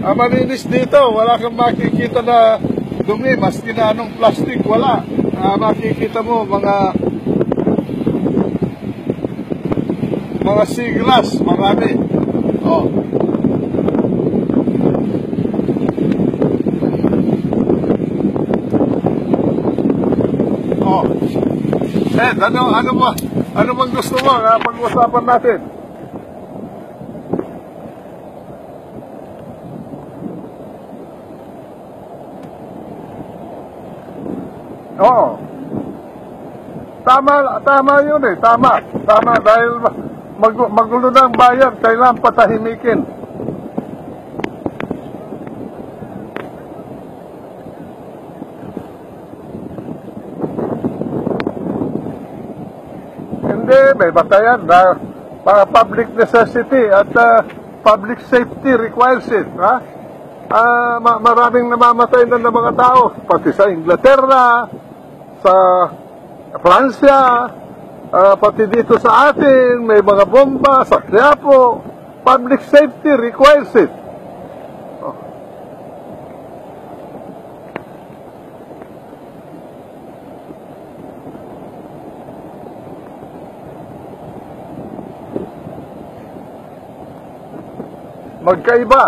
Malinis dito, wala kang makikita na dumi, maski na anong plastic, wala. Makikita mo mga seaglass, marami. Oh. Oh. Ano bang gusto mo pag-usapan natin? Oo. Tama yun eh. Tama dahil magulo na ang bayan, kailangan patahimikin. Hindi, may batayan na public necessity at public safety requires it. Ha? Maraming namamatay na ng mga tao, pati sa Inglaterra, sa Francia, pati dito sa atin, may mga bomba sa Quiapo. Public safety requires it. Oh. Magkaiba.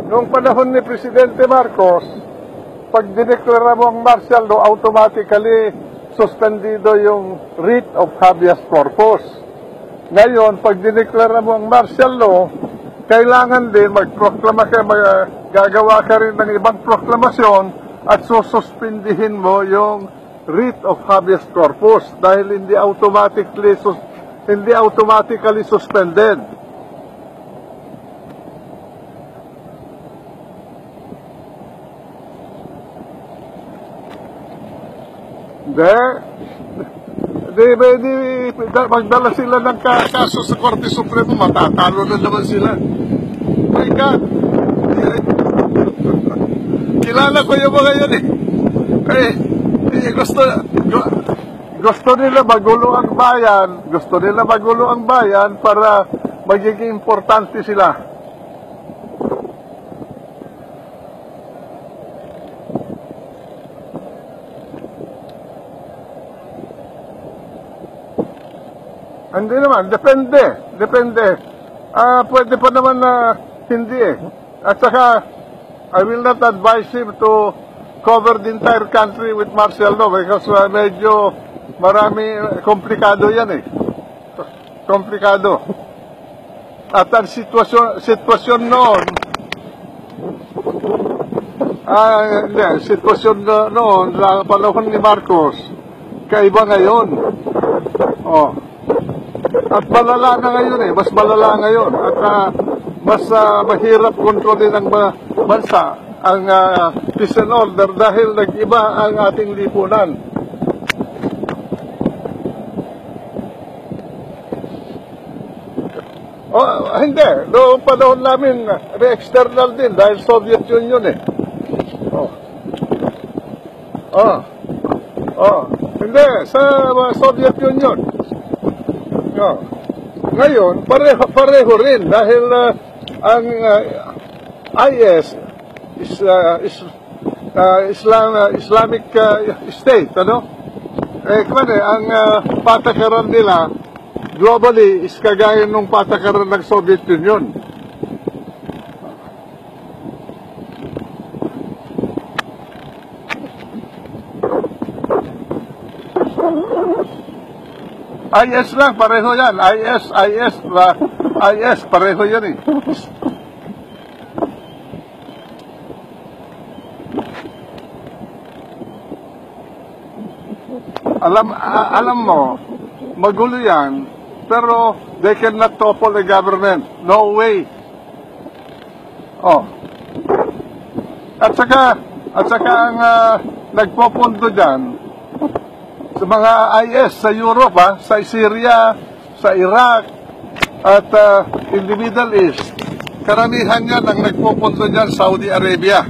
Noong panahon ni Presidente Marcos, pag dineklara mo ang martial law, automatically suspendido yung writ of habeas corpus. Ngayon, pag dineklara mo ang martial law, kailangan din magproklama ka, gagawa ka rin ng ibang proklamasyon at sususpindihin mo yung writ of habeas corpus dahil hindi automatically suspended. Magdala sila ng kaso sa Korte Supremo, matatalo na naman sila. My God! Kilala ko yung mga yan gusto nila magulo ang bayan, para magiging importante sila. Hindi naman, depende. Pwede pa naman na hindi eh. At saka, I will not advise him to cover the entire country with martial law because medyo komplikado yan eh. Komplikado. At ang sitwasyon noon, sa panahon ni Marcos, kaiba ngayon. Oh. At malala na ngayon eh, mas malala ngayon. At mas mahirap kontrolin ng bansa ang peace and order dahil nag-iba ang ating lipunan. Hindi. Noong panahon namin, re-external din dahil Soviet Union eh. Hindi, sa Soviet Union. Ngayon, pareho rin dahil ang IS is Islamic State, ano? Ang patakaran nila globally is kagaya nung patakaran ng Soviet Union. IS lang, pareho yan. IS, pareho yan eh. Alam mo, magulo yan, pero they cannot topple the government. No way. At saka ang nagpopunto dyan, sa mga IS sa Europe, sa Syria, sa Iraq, at in the Middle East, karamihan yan ang nagpupunto dyan, Saudi Arabia.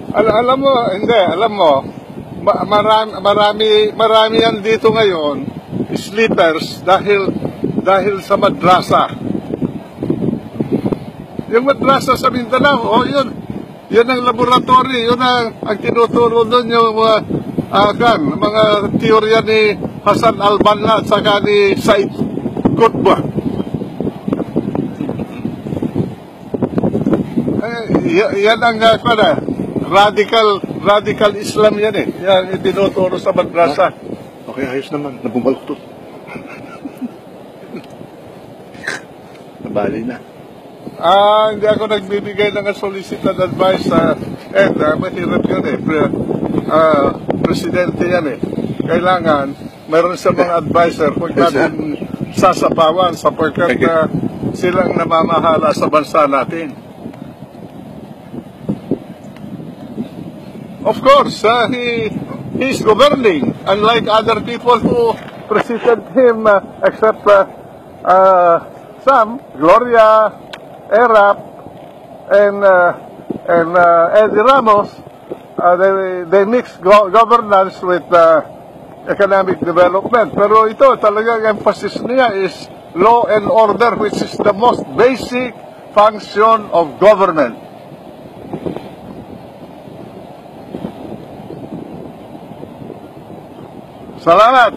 Alam mo, hindi, alam mo, marami yan dito ngayon, sleepers, dahil sa madrasa. Yung madrasa sa Mindanao, yun ang laboratory, yun ang tinuturo doon yung mga teorya ni Hassan al-Banna at saka ni Said Qutb. Yan ang radical Islam yan eh. Yan yung tinuturo sa madrasa. Okay, ayos naman. Nabubalok to. Nabali na. Hindi ako nagbibigay ng solicited advice mahirap yun eh. Presidente yan eh. Kailangan, mayroon sa mga advisor, huwag natin sasapawan sapagkat silang namamahala sa bansa natin. Of course, he's governing, unlike other people who preceded him, except some, Gloria, Erap, and Eddie Ramos. They mix governance with economic development. Pero ito, talagang emphasis niya is law and order, which is the most basic function of government. Salamat.